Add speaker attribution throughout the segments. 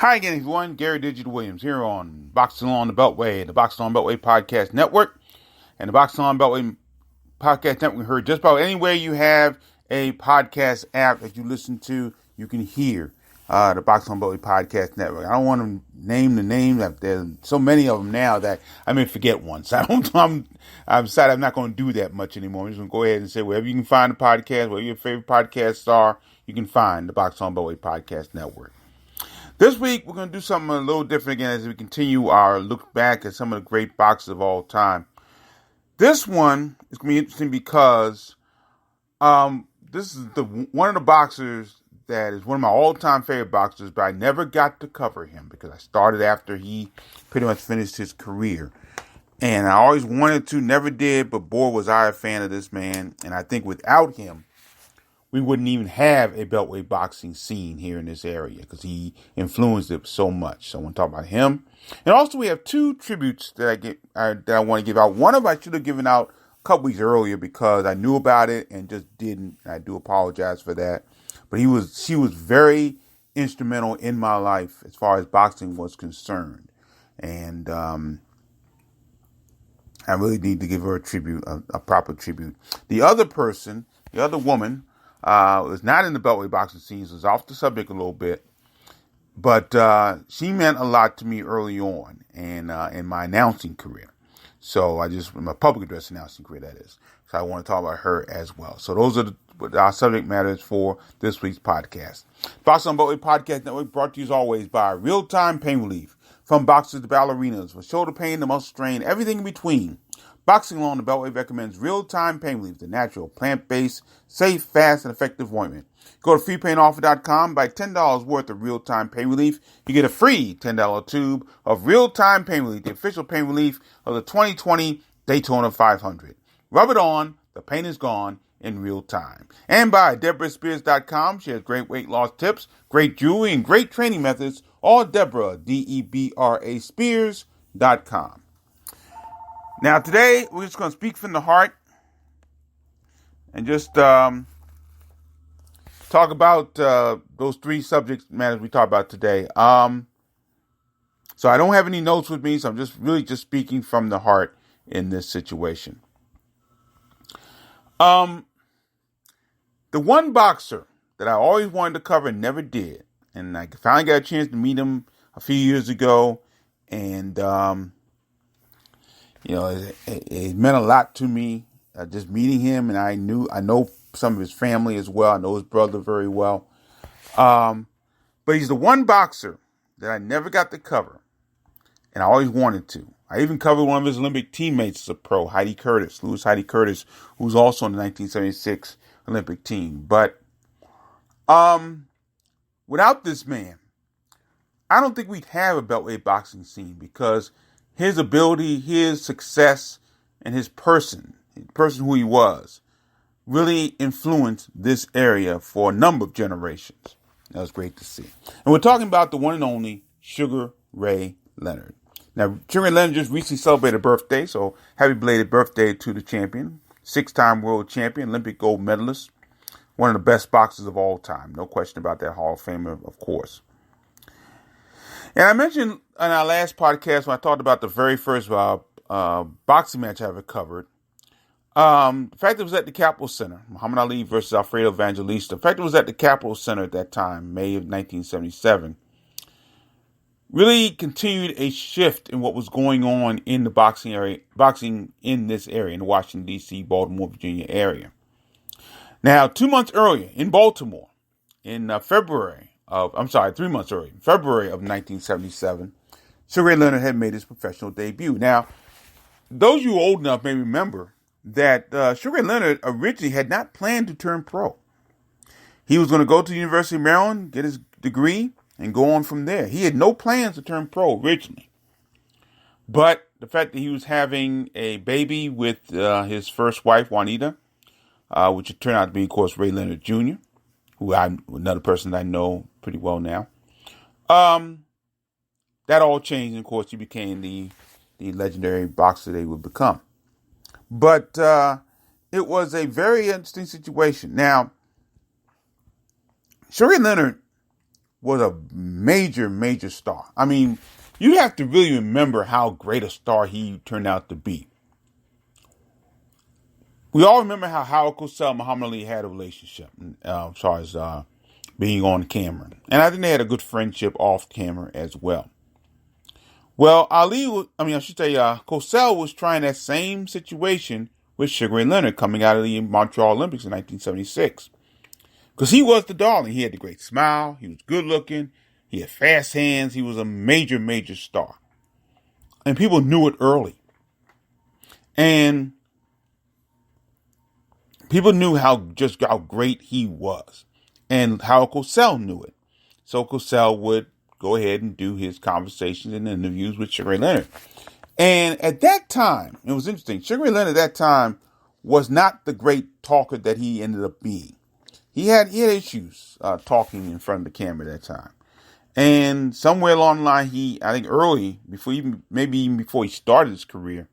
Speaker 1: Hi again, everyone. Gary Digital Williams here on Boxing on the Beltway, the Boxing on Beltway Podcast Network, and the Boxing on Beltway Podcast Network. Heard just about anywhere you have a podcast app that you listen to, you can hear the Boxing on Beltway Podcast Network. I don't want to name the names. There's so many of them now that I may forget one. So I've decided I'm not going to do that much anymore. I'm just going to go ahead and say wherever you can find the podcast, wherever your favorite podcasts are, you can find the Boxing on Beltway Podcast Network. This week, we're going to do something a little different again as we continue our look back at some of the great boxers of all time. This one is going to be interesting because this is one of the boxers that is one of my all-time favorite boxers, but I never got to cover him because I started after he pretty much finished his career. And I always wanted to, never did, but boy, was I a fan of this man. And I think without him, we wouldn't even have a Beltway boxing scene here in this area because he influenced it so much. So I want to talk about him. And also we have two tributes that I want to give out. One of them I should have given out a couple weeks earlier because I knew about it and just didn't. I do apologize for that. But she was very instrumental in my life as far as boxing was concerned. And I really need to give her a tribute, a proper tribute. The other woman, was not in the Beltway boxing scene, so was off the subject a little bit, but she meant a lot to me early on and in my announcing career. So my public address announcing career, that is. So I want to talk about her as well. So those are our subject matters for this week's podcast. Boxing on Beltway Podcast Network brought to you as always by Real-Time Pain Relief. From boxers to ballerinas, for shoulder pain to muscle strain, everything in between. Boxing on the Beltway recommends Real-Time Pain Relief, the natural, plant-based, safe, fast, and effective ointment. Go to freepainoffer.com, buy $10 worth of Real-Time Pain Relief. You get a free $10 tube of Real-Time Pain Relief, the official pain relief of the 2020 Daytona 500. Rub it on, the pain is gone in real time. And by DeborahSpears.com, she has great weight loss tips, great jewelry, and great training methods. All Deborah, Debra Spears.com. Now, today, we're just going to speak from the heart and just talk about those three subject matters we talked about today. So I don't have any notes with me, so I'm just speaking from the heart in this situation. The one boxer that I always wanted to cover and never did, and I finally got a chance to meet him a few years ago, and it meant a lot to me just meeting him, and I know some of his family as well. I know his brother very well, but he's the one boxer that I never got to cover, and I always wanted to. I even covered one of his Olympic teammates as a pro, Louis Heidi Curtis, who's also in the 1976 Olympic team. But without this man, I don't think we'd have a Beltway boxing scene because his ability, his success, and his person who he was, really influenced this area for a number of generations. That was great to see. And we're talking about the one and only Sugar Ray Leonard. Now, Sugar Ray Leonard just recently celebrated a birthday, so happy belated birthday to the champion. 6-time world champion, Olympic gold medalist, one of the best boxers of all time. No question about that, Hall of Famer, of course. And I mentioned in our last podcast when I talked about the very first boxing match I ever covered, the fact it was at the Capitol Center, Muhammad Ali versus Alfredo Evangelista. The fact it was at the Capitol Center at that time, May of 1977, really continued a shift in what was going on in the boxing in this area, in the Washington, D.C., Baltimore, Virginia area. Now, 2 months earlier, in Baltimore, in February of 1977, Sugar Ray Leonard had made his professional debut. Now, those of you old enough may remember that Sugar Ray Leonard originally had not planned to turn pro. He was going to go to the University of Maryland, get his degree, and go on from there. He had no plans to turn pro originally. But the fact that he was having a baby with his first wife, Juanita, which would turn out to be, of course, Ray Leonard Jr., another person that I know pretty well now. That all changed, and of course, he became the legendary boxer they would become. But it was a very interesting situation. Now, Sugar Ray Leonard was a major, major star. I mean, you have to really remember how great a star he turned out to be. We all remember how Howard Cosell and Muhammad Ali had a relationship as far as being on camera. And I think they had a good friendship off camera as well. Well, Cosell was trying that same situation with Sugar Ray Leonard coming out of the Montreal Olympics in 1976. Because he was the darling. He had the great smile. He was good looking. He had fast hands. He was a major, major star. And people knew it early. And people knew how great he was. And how Cosell knew it. So Cosell would go ahead and do his conversations and interviews with Sugar Ray Leonard. And at that time, it was interesting. Sugar Ray Leonard at that time was not the great talker that he ended up being. He had issues talking in front of the camera at that time. And somewhere along the line, I think early, maybe even before he started his career,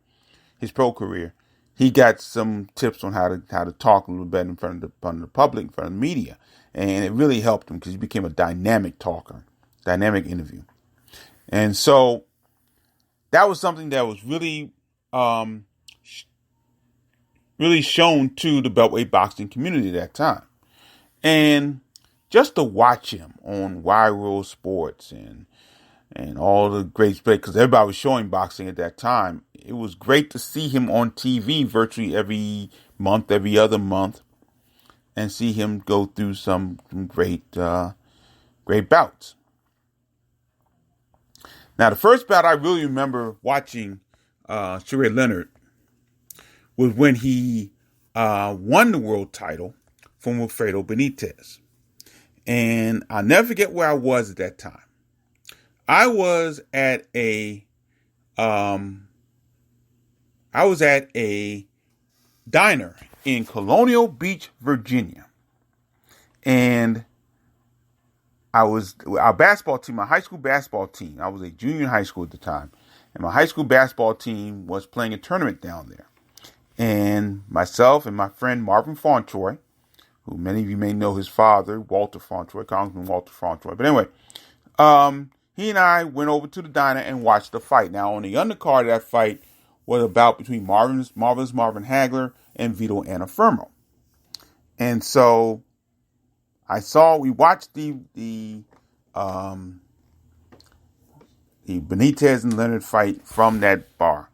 Speaker 1: his pro career, he got some tips on how to talk a little bit in front of the public, in front of the media. And it really helped him because he became a dynamic talker, dynamic interview. And so that was something that was really, really shown to the Beltway boxing community at that time. And just to watch him on Wide World Sports and all the great sports, because everybody was showing boxing at that time, it was great to see him on TV virtually every month, every other month, and see him go through some great bouts. Now, the first bout I really remember watching Sugar Ray Leonard was when he won the world title from Wilfredo Benitez. And I'll never forget where I was at that time. I was at a diner in Colonial Beach, Virginia. And our basketball team, my high school basketball team, I was a junior in high school at the time. And my high school basketball team was playing a tournament down there. And myself and my friend Marvin Fauntroy, who many of you may know his father, Walter Fauntroy, Congressman Walter Fauntroy. But anyway, he and I went over to the diner and watched the fight. Now, on the undercard of that fight was a bout between Marvin Hagler and Vito Antuofermo. And so we watched the Benitez and Leonard fight from that diner.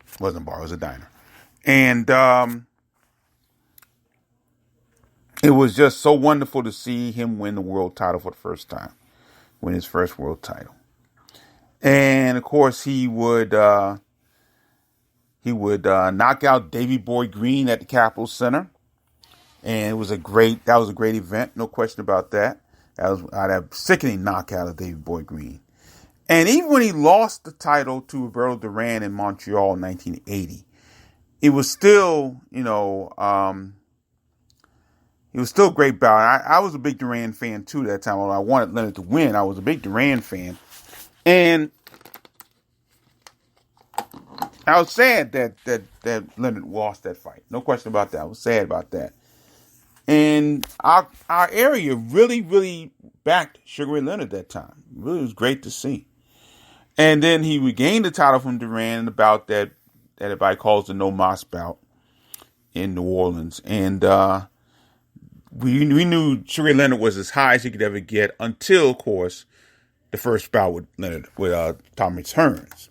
Speaker 1: It wasn't a bar, it was a diner. And it was just so wonderful to see him win the world title for the first time, win his first world title. And of course, he would knock out Davy Boy Green at the Capitol Center, and that was a great event, no question about that. That was a sickening knockout of Davy Boy Green. And even when he lost the title to Roberto Duran in Montreal in 1980, it was still, it was still a great bout. I was a big Duran fan too at that time. Although I wanted Leonard to win, I was a big Duran fan. And I was sad that Leonard lost that fight. No question about that. I was sad about that. And our area really, really backed Sugar Ray Leonard that time. It really was great to see. And then he regained the title from Duran in the bout that everybody calls the No Mas bout in New Orleans. And we knew Sugar Ray Leonard was as high as he could ever get until, of course, the first bout with Leonard, with Thomas Hearns.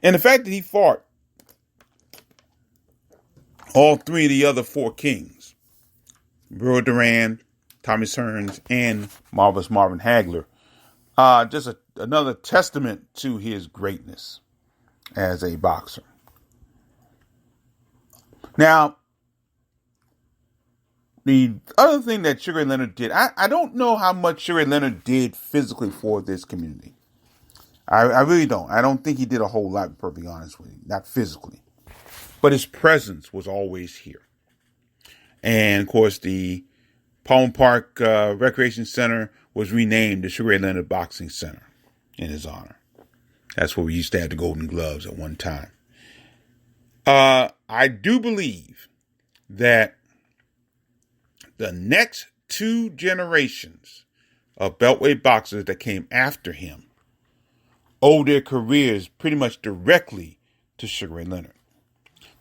Speaker 1: And the fact that he fought all three of the other four kings, Roberto Duran, Thomas Hearns, and Marvelous Marvin Hagler, just another testament to his greatness as a boxer. Now, the other thing that Sugar Ray Leonard did, I don't know how much Sugar Ray Leonard did physically for this community. I really don't. I don't think he did a whole lot, to be perfectly honest with you. Not physically. But his presence was always here. And, of course, the Palm Park Recreation Center was renamed the Sugar Ray Leonard Boxing Center in his honor. That's where we used to have the Golden Gloves at one time. I do believe that the next two generations of Beltway boxers that came after him owe their careers pretty much directly to Sugar Ray Leonard.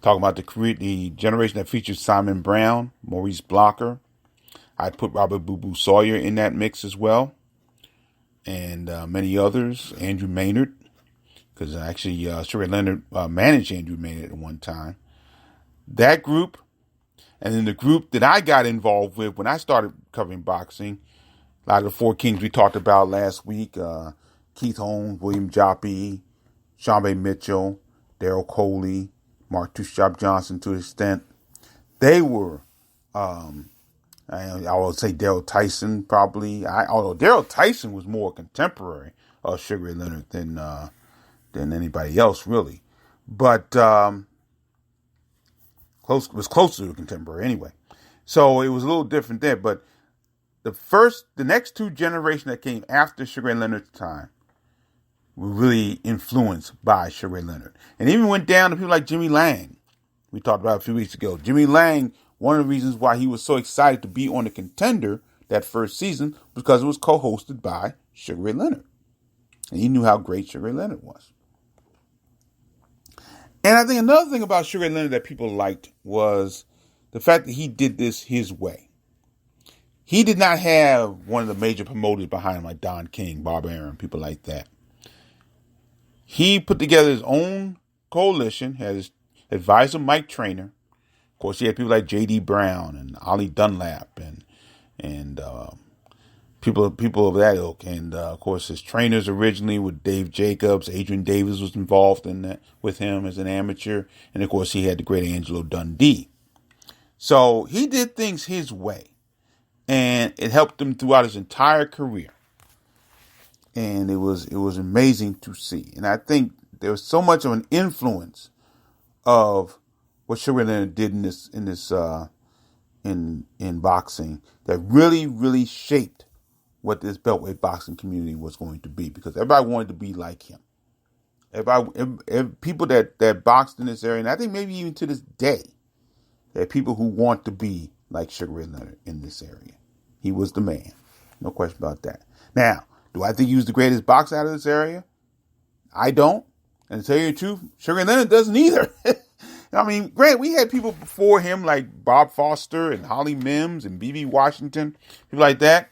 Speaker 1: Talking about the generation that featured Simon Brown, Maurice Blocker. I'd put Robert Boo Boo Sawyer in that mix as well. And many others. Andrew Maynard. Because actually Sugar Ray Leonard managed Andrew Maynard at one time. That group. And then the group that I got involved with when I started covering boxing. A lot of the four kings we talked about last week. Keith Holmes, William Joppy, Shambe Mitchell, Daryl Coley, Mark Two Shop Johnson to an extent. They were, I would say Daryl Tyson probably. Although Daryl Tyson was more contemporary of Sugar Ray Leonard than anybody else really, but was closer to contemporary anyway. So it was a little different there. But the next two generations that came after Sugar Ray Leonard's time were really influenced by Sugar Ray Leonard. And even went down to people like Jimmy Lang. We talked about a few weeks ago. Jimmy Lang, one of the reasons why he was so excited to be on The Contender that first season was because it was co-hosted by Sugar Ray Leonard. And he knew how great Sugar Ray Leonard was. And I think another thing about Sugar Ray Leonard that people liked was the fact that he did this his way. He did not have one of the major promoters behind him like Don King, Bob Arum, people like that. He put together his own coalition, had his advisor Mike Trainer. Of course, he had people like J.D. Brown and Ollie Dunlap and people of that ilk. And, of course, his trainers originally were Dave Jacobs. Adrian Davis was involved in that with him as an amateur. And, of course, he had the great Angelo Dundee. So he did things his way. And it helped him throughout his entire career. And it was amazing to see. And I think there was so much of an influence of what Sugar Ray Leonard did in boxing that really, really shaped what this Beltway boxing community was going to be, because everybody wanted to be like him. People that boxed in this area, and I think maybe even to this day, there are people who want to be like Sugar Ray Leonard in this area. He was the man. No question about that. Now, do I think he was the greatest boxer out of this area? I don't. And to tell you the truth, Sugar Ray Leonard doesn't either. I mean, granted, we had people before him like Bob Foster and Holly Mims and B.B. Washington, people like that.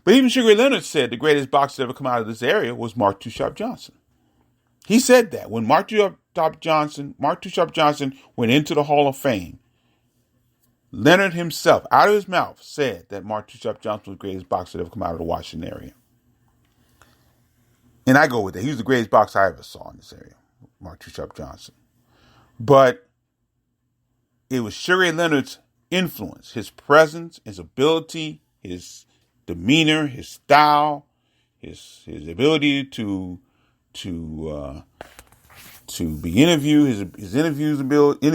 Speaker 1: But even Sugar Ray Leonard said the greatest boxer to ever come out of this area was Mark Two Shop Johnson. He said that when Mark Two Shop Johnson went into the Hall of Fame, Leonard himself, out of his mouth, said that Mark Two Shop Johnson was the greatest boxer to ever come out of the Washington area. And I go with that. He was the greatest boxer I ever saw in this area, Mark Two Shop Johnson. But it was Sugar Ray Leonard's influence, his presence, his ability, his demeanor, his style, his ability to be interviewed, his interviewing ability,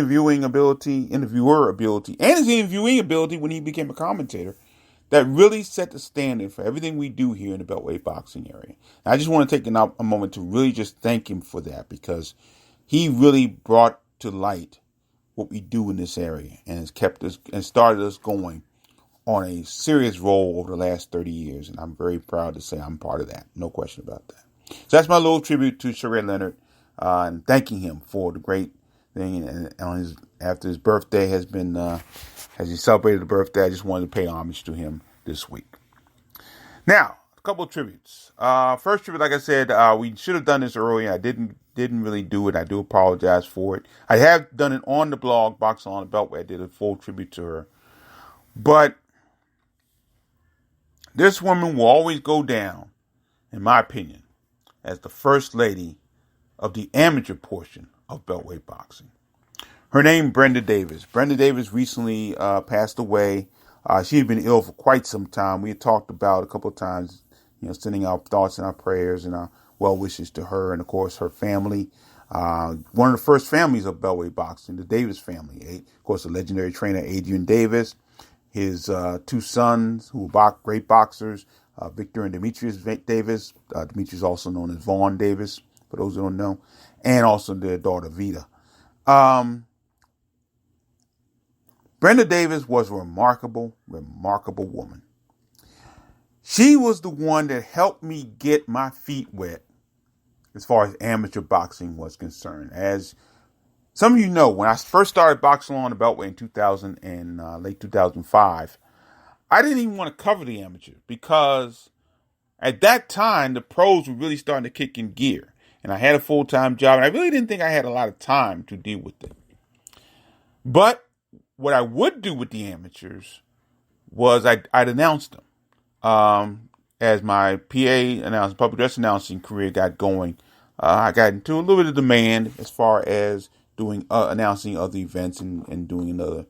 Speaker 1: and his interviewing ability when he became a commentator, that really set the standard for everything we do here in the Beltway boxing area. And I just want to take a moment to really just thank him for that, because he really brought to light what we do in this area and has kept us and started us going on a serious roll over the last 30 years. And I'm very proud to say I'm part of that. No question about that. So that's my little tribute to Sugar Ray Leonard, and thanking him for the great thing. And after his birthday has he celebrated the birthday, I just wanted to pay homage to him this week. Now, a couple of tributes. First tribute, like I said, we should have done this earlier. I didn't really do it. I do apologize for it. I have done it on the blog, Boxing on the Beltway. I did a full tribute to her. But this woman will always go down, in my opinion, as the first lady of the amateur portion of Beltway boxing. Her name, Brenda Davis. Brenda Davis recently passed away. She had been ill for quite some time. We had talked about a couple of times, sending our thoughts and our prayers and our well wishes to her and, of course, her family. One of the first families of Beltway boxing, the Davis family. Of course, the legendary trainer Adrian Davis, his two sons who were great boxers, Victor and Demetrius Davis. Demetrius also known as Vaughn Davis, for those who don't know, and also their daughter Vita. Brenda Davis was a remarkable, remarkable woman. She was the one that helped me get my feet wet as far as amateur boxing was concerned. As some of you know, when I first started boxing on the Beltway in 2000 and late 2005, I didn't even want to cover the amateurs because at that time, the pros were really starting to kick in gear. And I had a full-time job, and I really didn't think I had a lot of time to deal with it. But what I would do with the amateurs was I'd announce them. As my public address announcing career got going, I got into a little bit of demand as far as doing announcing other events and doing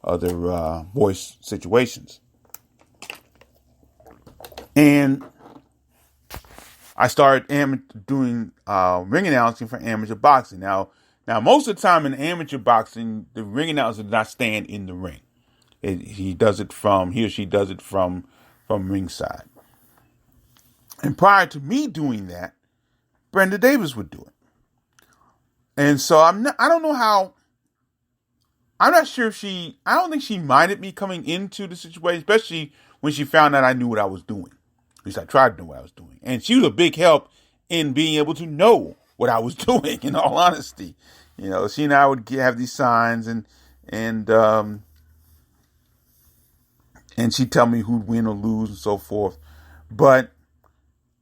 Speaker 1: other voice situations. And I started doing ring announcing for amateur boxing. Now, most of the time in amateur boxing, the ring announcer does not stand in the ring. He or she does it from ringside. And prior to me doing that, Brenda Davis would do it. And so I don't know how. I'm not sure I don't think she minded me coming into the situation, especially when she found out I knew what I was doing. At least I tried to know what I was doing. And she was a big help in being able to know what I was doing, in all honesty. You know, she and I would have these signs and she'd tell me who'd win or lose and so forth. But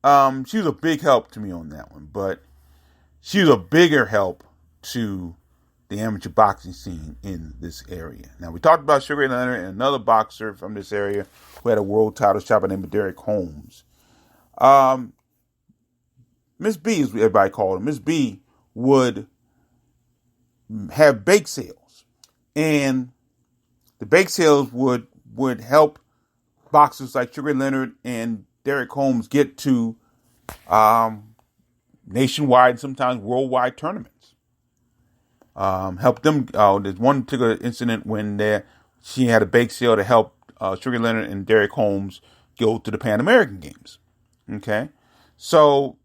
Speaker 1: she was a big help to me on that one. But she was a bigger help to the amateur boxing scene in this area. Now, we talked about Sugar Ray Leonard and another boxer from this area who had a world title shot by the name of Derek Holmes. Miss B, as everybody called him, Miss B would have bake sales. And the bake sales would help boxers like Sugar Ray Leonard and Derek Holmes get to nationwide, sometimes worldwide tournaments. Help them. There's one particular incident when she had a bake sale to help Sugar Ray Leonard and Derek Holmes go to the Pan American Games. Okay, so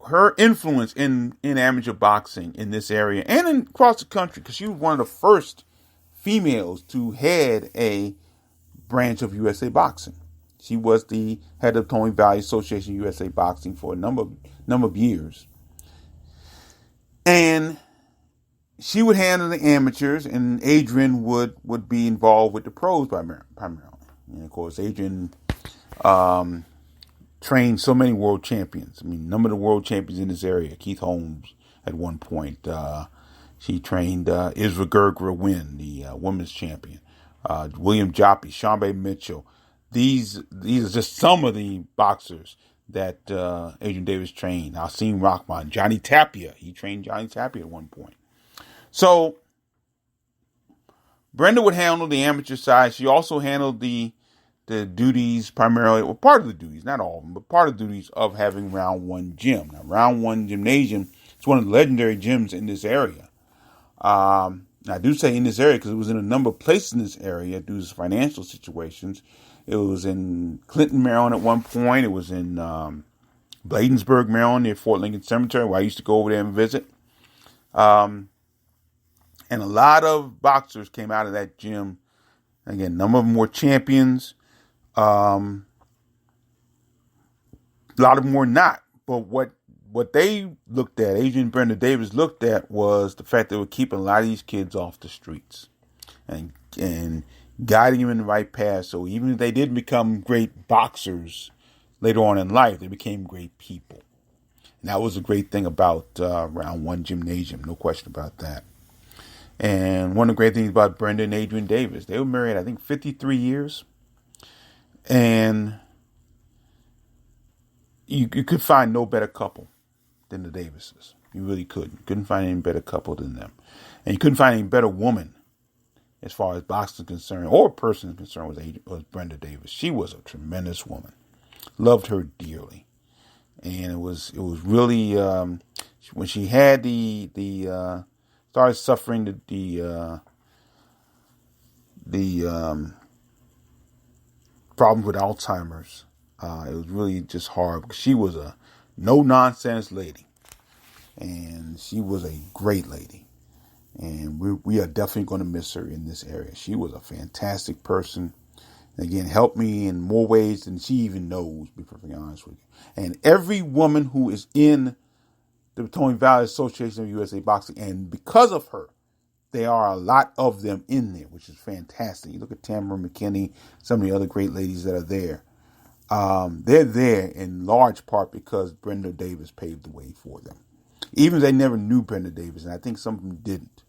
Speaker 1: her influence in amateur boxing in this area and across the country, because she was one of the first females to head a branch of USA Boxing. She was the head of Tony Valley Association USA Boxing for a number of years. And she would handle the amateurs, and Adrian would be involved with the pros primarily. And of course, Adrian trained so many world champions. I mean, a number of the world champions in this area. Keith Holmes at one point. She trained Isra Gergera Wynn, the women's champion. William Joppy, Shambe Mitchell. These are just some of the boxers that Adrian Davis trained. Asim Rahman, Johnny Tapia. He trained Johnny Tapia at one point. So Brenda would handle the amateur side. She also handled the duties primarily, or part of the duties, not all of them, but part of the duties of having Round 1 Gym. Now, Round 1 Gymnasium is one of the legendary gyms in this area. I do say in this area because it was in a number of places in this area due to financial situations. It was in Clinton, Maryland at one point. It was in Bladensburg, Maryland, near Fort Lincoln Cemetery, where I used to go over there and visit. And a lot of boxers came out of that gym. Again, a number of them were champions. A lot of them were not. But what they looked at, Adrian and Brenda Davis looked at, was the fact that they were keeping a lot of these kids off the streets and guiding them in the right path. So even if they didn't become great boxers later on in life, they became great people. And that was a great thing about Round 1 Gymnasium, no question about that. And one of the great things about Brenda and Adrian Davis, they were married, I think, 53 years. And you could find no better couple than the Davises. You really couldn't. You couldn't find any better couple than them. And you couldn't find any better woman as far as boxing is concerned, or person is concerned, was Brenda Davis. She was a tremendous woman. Loved her dearly. And it was really, when she had started suffering the problems with Alzheimer's, it was really just hard because she was a no-nonsense lady. And she was a great lady. And we are definitely going to miss her in this area. She was a fantastic person. And again, helped me in more ways than she even knows, to be perfectly honest with you. And every woman who is in the Potomac Valley Association of USA Boxing, and because of her, there are a lot of them in there, which is fantastic. You look at Tamara McKinney, some of the other great ladies that are there. They're there in large part because Brenda Davis paved the way for them. Even if they never knew Brenda Davis, and I think some of them didn't,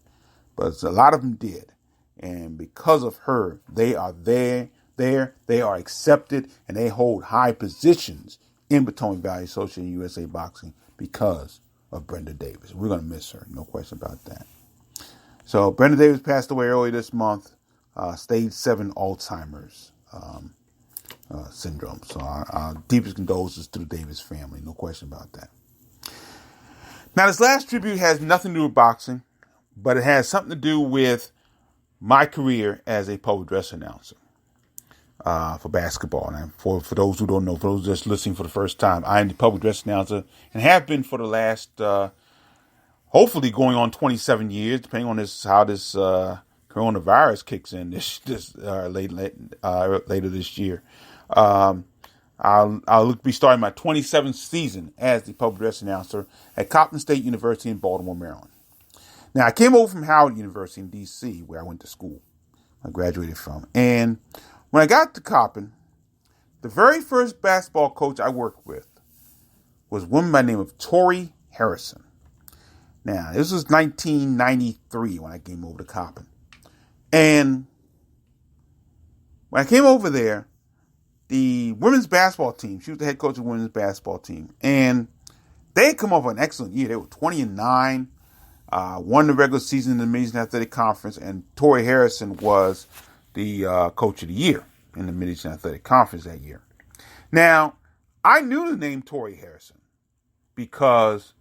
Speaker 1: but a lot of them did. And because of her, they are there, they are accepted, and they hold high positions in Potomac Valley Association of USA Boxing because of Brenda Davis. We're going to miss her, no question about that. So Brenda Davis passed away early this month, stage 7 Alzheimer's syndrome. So our deepest condolences to the Davis family, no question about that. Now, this last tribute has nothing to do with boxing, but it has something to do with my career as a public address announcer for basketball. And for those who don't know, for those just listening for the first time, I am the public address announcer and have been for the last, hopefully going on 27 years, depending on how this coronavirus kicks in later this year. I'll be starting my 27th season as the public address announcer at Coppin State University in Baltimore, Maryland. Now, I came over from Howard University in D.C., where I went to school. I graduated from. And when I got to Coppin, the very first basketball coach I worked with was a woman by the name of Tori Harrison. Now, this was 1993 when I came over to Coppin. And when I came over there, the women's basketball team, she was the head coach of the women's basketball team, and they had come off an excellent year. They were 20-9, won the regular season in the Mid-Eastern Athletic Conference, and Tori Harrison was the coach of the year in the Mid-Eastern Athletic Conference that year. Now, I knew the name Tori Harrison because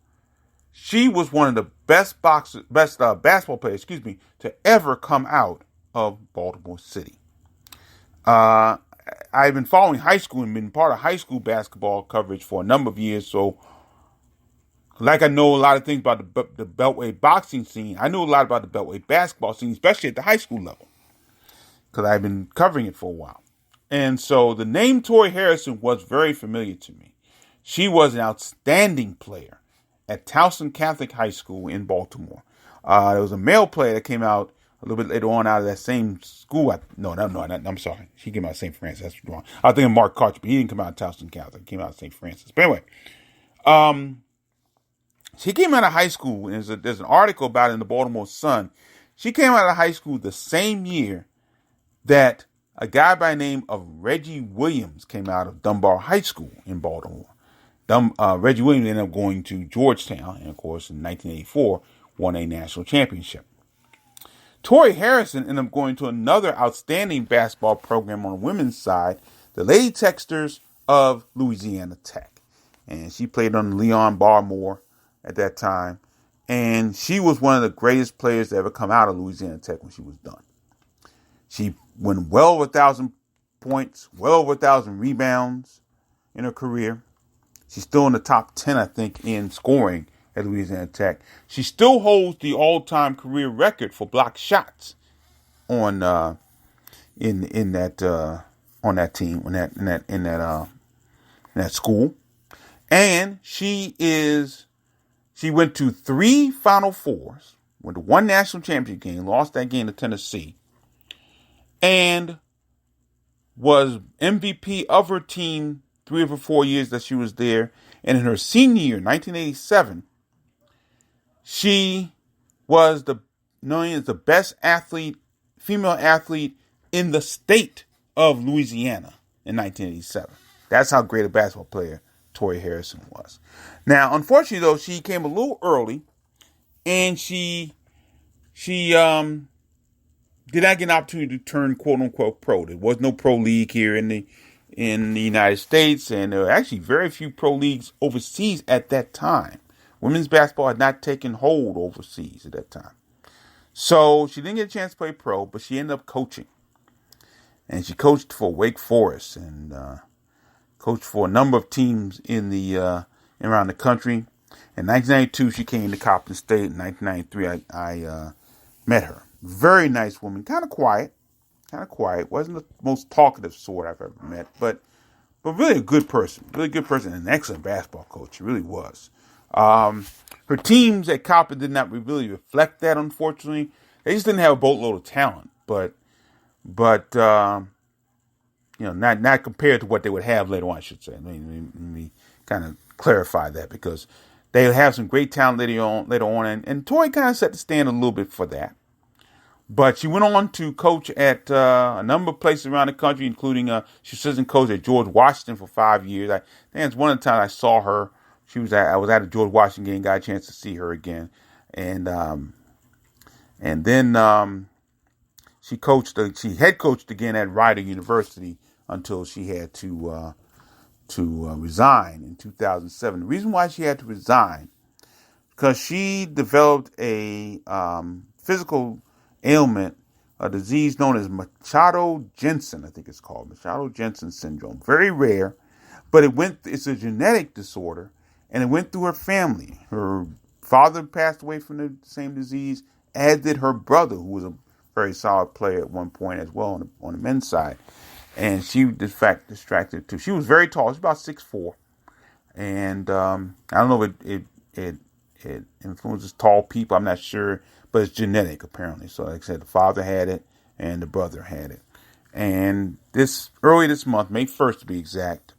Speaker 1: she was one of the best basketball players, to ever come out of Baltimore City. I've been following high school and been part of high school basketball coverage for a number of years. So, like I know a lot of things about the Beltway boxing scene, I know a lot about the Beltway basketball scene, especially at the high school level, because I've been covering it for a while. And so the name Tori Harrison was very familiar to me. She was an outstanding player at Towson Catholic High School in Baltimore. There was a male player that came out a little bit later on out of that same school. I'm sorry. He came out of St. Francis. That's wrong. I was thinking Mark Karcher, but he didn't come out of Towson Catholic. He came out of St. Francis. But anyway, she came out of high school, and there's an article about it in the Baltimore Sun. She came out of high school the same year that a guy by the name of Reggie Williams came out of Dunbar High School in Baltimore. Reggie Williams ended up going to Georgetown, and of course, in 1984, won a national championship. Tori Harrison ended up going to another outstanding basketball program on the women's side, the Lady Texters of Louisiana Tech. And she played under Leon Barmore at that time. And she was one of the greatest players to ever come out of Louisiana Tech when she was done. She went well over 1,000 points, well over 1,000 rebounds in her career. She's still in the top 10, I think, in scoring at Louisiana Tech. She still holds the all-time career record for block shots on that team, in that school. And she went to 3 Final Fours, went to 1 national championship game, lost that game to Tennessee, and was MVP of her team 3 of her 4 years that she was there. And in her senior year, 1987, she was known as the best female athlete in the state of Louisiana in 1987. That's how great a basketball player Tori Harrison was. Now, unfortunately, though, she came a little early, and she did not get an opportunity to turn "quote unquote" pro. There was no pro league here in the United States, and there were actually very few pro leagues overseas at that time. Women's basketball had not taken hold overseas at that time. So she didn't get a chance to play pro, but she ended up coaching. And she coached for Wake Forest and coached for a number of teams around the country. In 1992, she came to Coppin State. In 1993, I met her. Very nice woman, kind of quiet, kind of quiet. Wasn't the most talkative sort I've ever met, but really a good person. Really good person and an excellent basketball coach. He really was. Her teams at Coppin did not really reflect that, unfortunately. They just didn't have a boatload of talent, but not compared to what they would have later on, I should say. Let me kind of clarify that, because they have some great talent later on, and Tori kind of set the stand a little bit for that. But she went on to coach at a number of places around the country, including she was assistant coach at George Washington for 5 years. I think it's one of the times I saw her. I was at a George Washington game, got a chance to see her again, and then she head coached again at Rider University until she had to resign in 2007. The reason why she had to resign, because she developed a physical ailment, a disease known as Machado-Jensen, I think it's called, Machado-Jensen syndrome. Very rare, but it's a genetic disorder, and it went through her family. Her father passed away from the same disease, as did her brother, who was a very solid player at one point as well on the men's side. And she, in fact, distracted too. She was very tall. She's about 6'4". And I don't know if it influences tall people. I'm not sure. But it's genetic, apparently. So, like I said, the father had it and the brother had it. And early this month, May 1st to be exact,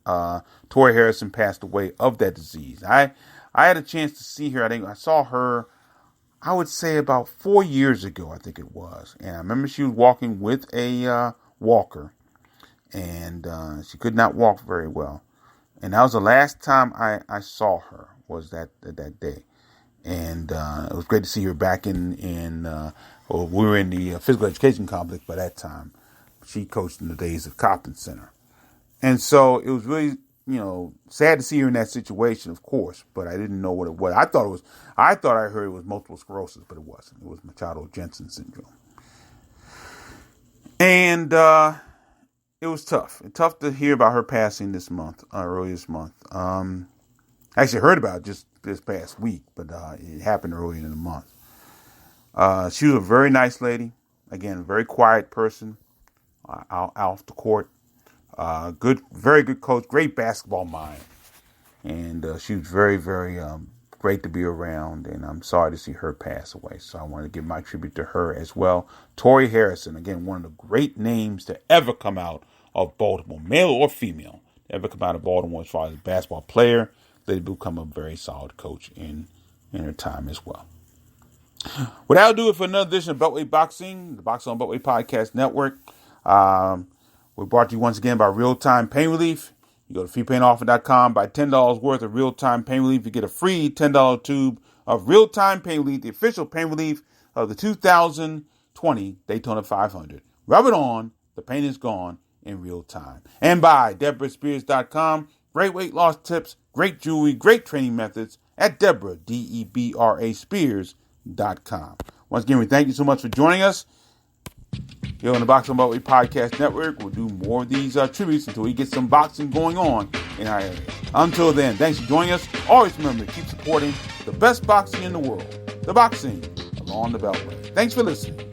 Speaker 1: Tori Harrison passed away of that disease. I had a chance to see her. I think I saw her, I would say about 4 years ago, I think it was. And I remember she was walking with a walker. And she could not walk very well. And that was the last time I saw her, was that day. And it was great to see her back we were in the physical education complex by that time. She coached in the days of Coppin Center. And so it was really, sad to see her in that situation, of course, but I didn't know what it was. I thought I heard it was multiple sclerosis, but it wasn't. It was Machado-Jensen syndrome. And it was tough. Tough to hear about her passing this month, early this month. I actually heard about it just this past week, but it happened early in the month. She was a very nice lady. Again, a very quiet person off the court. Very good coach, great basketball mind. And she was very, very great to be around, and I'm sorry to see her pass away. So I want to give my tribute to her as well. Tori Harrison, again, one of the great names to ever come out of Baltimore, male or female, ever come out of Baltimore as far as a basketball player. They become a very solid coach in her time as well. Well, that'll do it for another edition of Beltway Boxing, the Boxing on Beltway Podcast Network. We're brought to you once again by Real Time Pain Relief. You go to freepainoffer.com, buy $10 worth of Real Time Pain Relief. You get a free $10 tube of Real Time Pain Relief, the official pain relief of the 2020 Daytona 500. Rub it on. The pain is gone in real time. And by DeborahSpears.com. Great weight loss tips, great jewelry, great training methods at Deborah, Debra Spears.com. Once again, we thank you so much for joining us here on the Boxing on Beltway Podcast Network. We'll do more of these tributes until we get some boxing going on in our area. Until then, thanks for joining us. Always remember to keep supporting the best boxing in the world, the boxing along the Beltway. Thanks for listening.